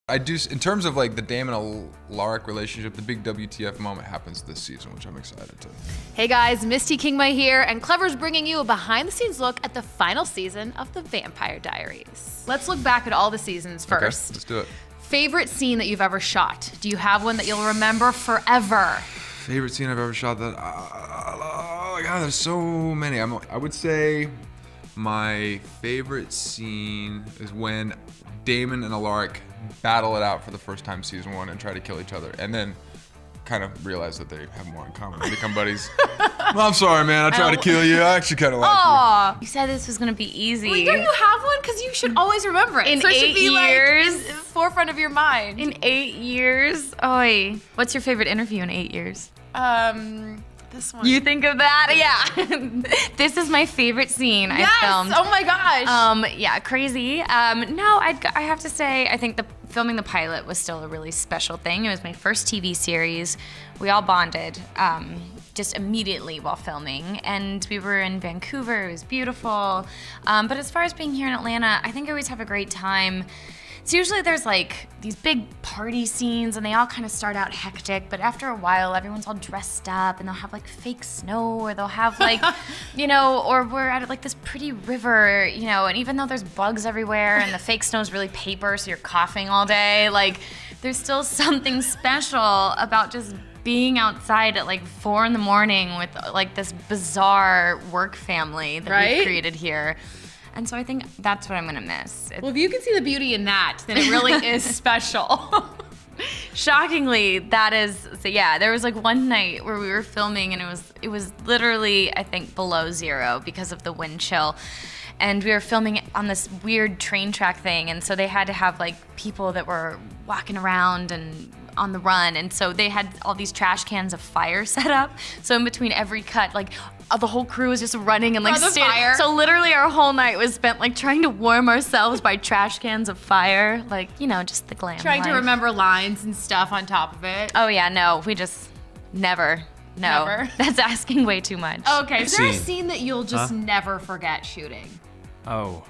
I do, in terms of like the Damon and Alaric relationship, the big WTF moment happens this season, which I'm excited to. Hey guys, Misty Kingma here, and Clever's bringing you a behind-the-scenes look at the final season of the Vampire Diaries. Let's look back at all the seasons first. Okay, let's do it. Favorite scene that you've ever shot? Do you have one that you'll remember forever? Favorite scene I've ever shot that, oh my God, there's so many. I would say my favorite scene is when Damon and Alaric battle it out for the first time season 1 and try to kill each other, and then kind of realize that they have more in common and become buddies. Well, I'm sorry, man. I tried to kill you. I actually kind of like you. You said this was gonna be easy. Well, don't you have one? Because you should always remember it. In so it 8 should be years? like in the forefront of your mind. In 8 years? Oi. What's your favorite interview in 8 years? This one. You think of that? Yeah. This is my favorite scene I filmed. Oh my gosh. Yeah, crazy. No, I have to say, I think filming the pilot was still a really special thing. It was my first TV series. We all bonded just immediately while filming, and we were in Vancouver. It was beautiful. But as far as being here in Atlanta, I think I always have a great time. So usually there's like these big party scenes and they all kind of start out hectic, but after a while everyone's all dressed up and they'll have like fake snow, or they'll have like, you know, or we're at like this pretty river, you know, and even though there's bugs everywhere and the fake snow's really paper, so you're coughing all day, like there's still something special about just being outside at like 4 in the morning with like this bizarre work family that we created here. And so I think that's what I'm gonna miss. Well, if you can see the beauty in that, then it really is special. Shockingly, that is, so yeah, there was like one night where we were filming and it was literally, I think, below 0 because of the wind chill. And we were filming on this weird train track thing, and so they had to have like people that were walking around and on the run, and so they had all these trash cans of fire set up. So in between every cut, like the whole crew was just running and like fire. So literally our whole night was spent like trying to warm ourselves by trash cans of fire, like, you know, just the glam Trying to life. remember lines and stuff on top of it. Oh yeah, no, we just never. No, Never? That's asking way too much. Okay, is there a scene that you'll just never forget shooting? Oh,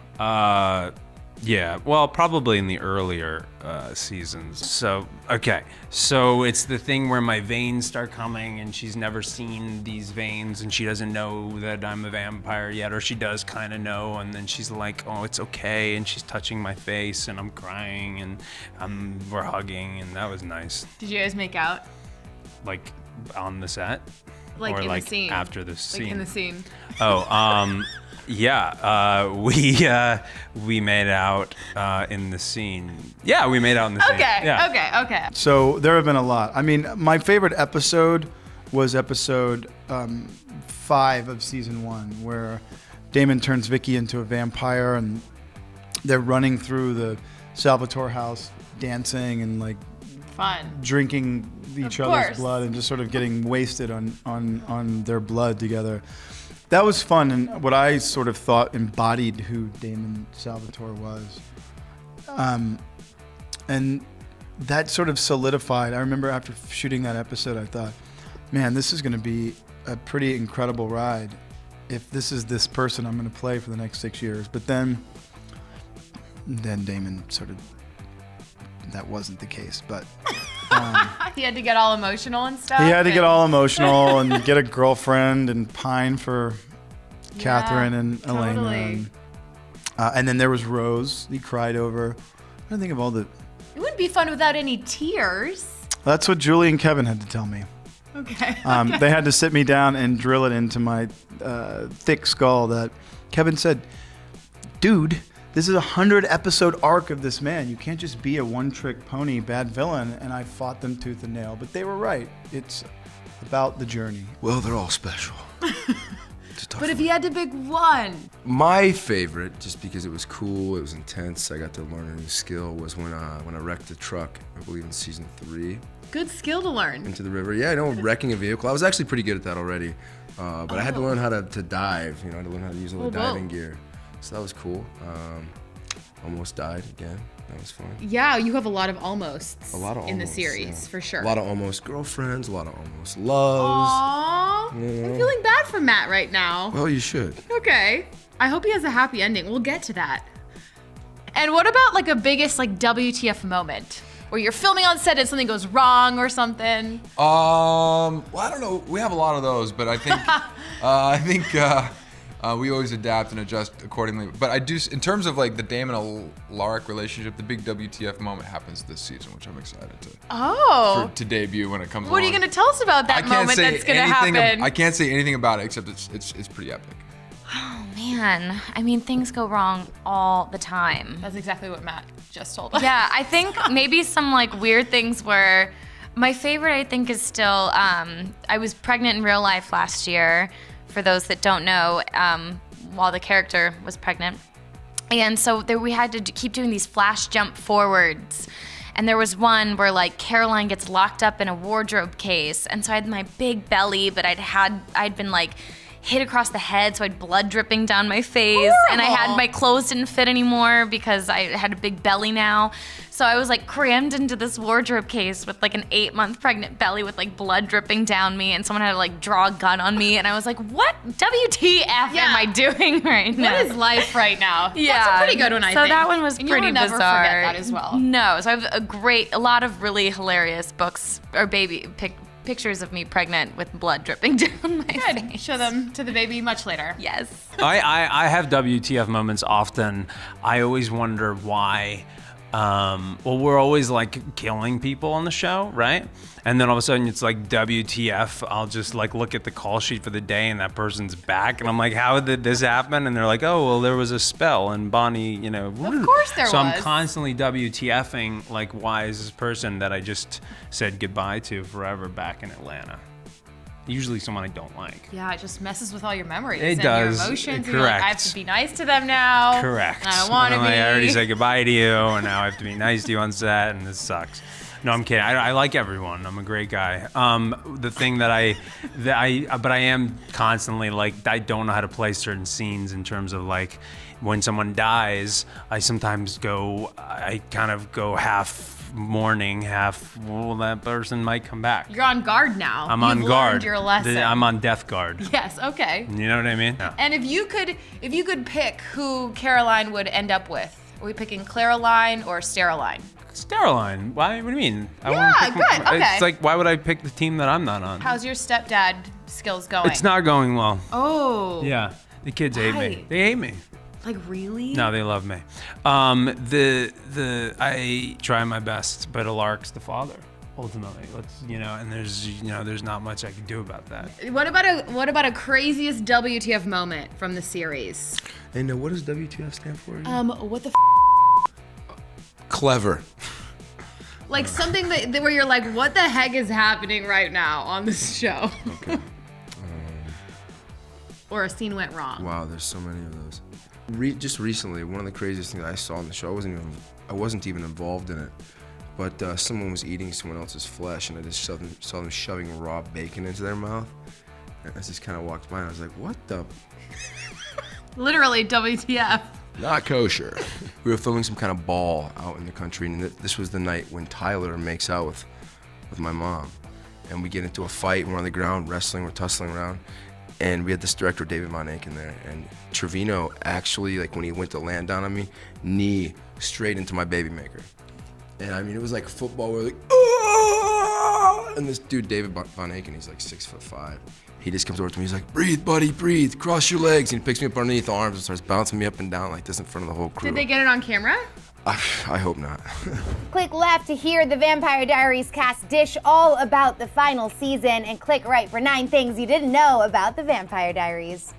yeah. Well, probably in the earlier seasons. So, okay. So it's the thing where my veins start coming and she's never seen these veins and she doesn't know that I'm a vampire yet, or she does kind of know, and then she's like, oh, it's okay, and she's touching my face and I'm crying and we're hugging, and that was nice. Did you guys make out? Like on the set? Like or in like the scene? after the scene? Like in the scene. Oh, yeah, we made out in the scene. Yeah, we made out in the scene. Okay, Yeah. okay. So there have been a lot. I mean, my favorite episode was episode 5 of season 1, where Damon turns Vicky into a vampire and they're running through the Salvatore house, dancing and like Fun. drinking each Of other's course. blood and just sort of getting wasted on their blood together. That was fun, and what I sort of thought embodied who Damon Salvatore was. And that sort of solidified. I remember after shooting that episode, I thought, man, this is going to be a pretty incredible ride if this is this person I'm going to play for the next 6 years. But then Damon sort of, that wasn't the case, but... He had to get all emotional and stuff. He had to get all emotional and get a girlfriend and pine for Catherine and Elena. totally. And then there was Rose. He cried over. I don't think of all the... It wouldn't be fun without any tears. That's what Julie and Kevin had to tell me. Okay. They had to sit me down and drill it into my thick skull that Kevin said, dude, this is a 100-episode arc of this man. You can't just be a one-trick pony bad villain. And I fought them tooth and nail. But they were right. It's about the journey. Well, they're all special. But if you had to pick one. My favorite, just because it was cool, it was intense, I got to learn a new skill, was when I wrecked a truck, I believe in season 3. Good skill to learn. Into the river. Yeah, wrecking a vehicle. I was actually pretty good at that already. But I had to learn how to dive, I had to learn how to use all the diving gear. So that was cool. Almost died again. That was fun. Yeah, you have a lot of almosts A lot of in the almosts, series, yeah. for sure. A lot of almost girlfriends, a lot of almost loves. Aww. I'm feeling bad for Matt right now. Well, you should. Okay. I hope he has a happy ending. We'll get to that. And what about like a biggest like WTF moment? Where you're filming on set and something goes wrong or something? Well, I don't know. We have a lot of those, but I think we always adapt and adjust accordingly. But I do, in terms of like the Damon and Alaric relationship, the big WTF moment happens this season, which I'm excited to debut when it comes. What are you along. going to tell us about that moment that's going to happen? I can't say anything about it except it's pretty epic. Oh man, I mean things go wrong all the time. That's exactly what Matt just told us. Yeah, I think maybe some like weird things were, my favorite I think is still, I was pregnant in real life last year, for those that don't know, while the character was pregnant. And so there, we had to keep doing these flash jump forwards. And there was one where like Caroline gets locked up in a wardrobe case. And so I had my big belly, but I'd been like hit across the head, so I had blood dripping down my face. Horrible. And I had, my clothes didn't fit anymore because I had a big belly now. So I was like crammed into this wardrobe case with like an 8-month pregnant belly with like blood dripping down me, and someone had to like draw a gun on me, and I was like, what WTF am I doing right now? What is life right now? Yeah. That's a pretty good one, I think. So that one was and pretty you will never bizarre. forget that as well. No, so I have a lot of really hilarious books or pictures of me pregnant with blood dripping down my Good. face. Show them to the baby much later. Yes. I have WTF moments often. I always wonder why. Well, we're always like killing people on the show, right? And then all of a sudden it's like WTF. I'll just like look at the call sheet for the day and that person's back, and I'm like, how did this happen? And they're like, oh, well, there was a spell and Bonnie, you know. Of course there so was. I'm constantly WTFing like, why is this person that I just said goodbye to forever back in Atlanta? Usually someone I don't like. Yeah, it just messes with all your memories It and does. your emotions. Correct. And you're like, I have to be nice to them now. Correct. I don't want to I'm be. like, I already said goodbye to you, and now I have to be nice to you on set, and this sucks. No, I'm kidding. I like everyone. I'm a great guy. The thing but I am constantly like, I don't know how to play certain scenes in terms of like, when someone dies, I sometimes I kind of go half mourning, half, well, that person might come back. You're on guard now. I'm You've on guard. Learned your lesson. I'm on death guard. Yes. Okay. You know what I mean? Yeah. And if you could pick who Caroline would end up with, are we picking Claraline or Steroline? Steroline. Why? What do you mean? Yeah, good, okay. It's like, why would I pick the team that I'm not on? How's your stepdad skills going? It's not going well. Oh. Yeah, the kids hate me. Why? They hate me. Like really? No, they love me. I try my best, but Alaric's the father ultimately. And there's not much I can do about that. What about a craziest WTF moment from the series? And what does WTF stand for? What the Clever. like something that where you're like, what the heck is happening right now on this show? Okay. Or a scene went wrong. Wow, there's so many of those. Just recently, one of the craziest things I saw on the show, I wasn't even involved in it, but someone was eating someone else's flesh, and I just saw them shoving raw bacon into their mouth. And I just kind of walked by, and I was like, what the? Literally WTF. Not kosher. We were filming some kind of ball out in the country, and this was the night when Tyler makes out with my mom. And we get into a fight, and we're on the ground wrestling, we're tussling around. And we had this director, David Von Aken, there. And Trevino actually, like when he went to land down on me, knee straight into my baby maker. And I mean, it was like football. We're like, ah! And this dude, David Von Aken, he's like 6'5". He just comes over to me, he's like, breathe, buddy, breathe, cross your legs. And he picks me up underneath the arms and starts bouncing me up and down like this in front of the whole crew. Did they get it on camera? I hope not. Click left to hear the Vampire Diaries cast dish all about the final season, and click right for 9 things you didn't know about the Vampire Diaries.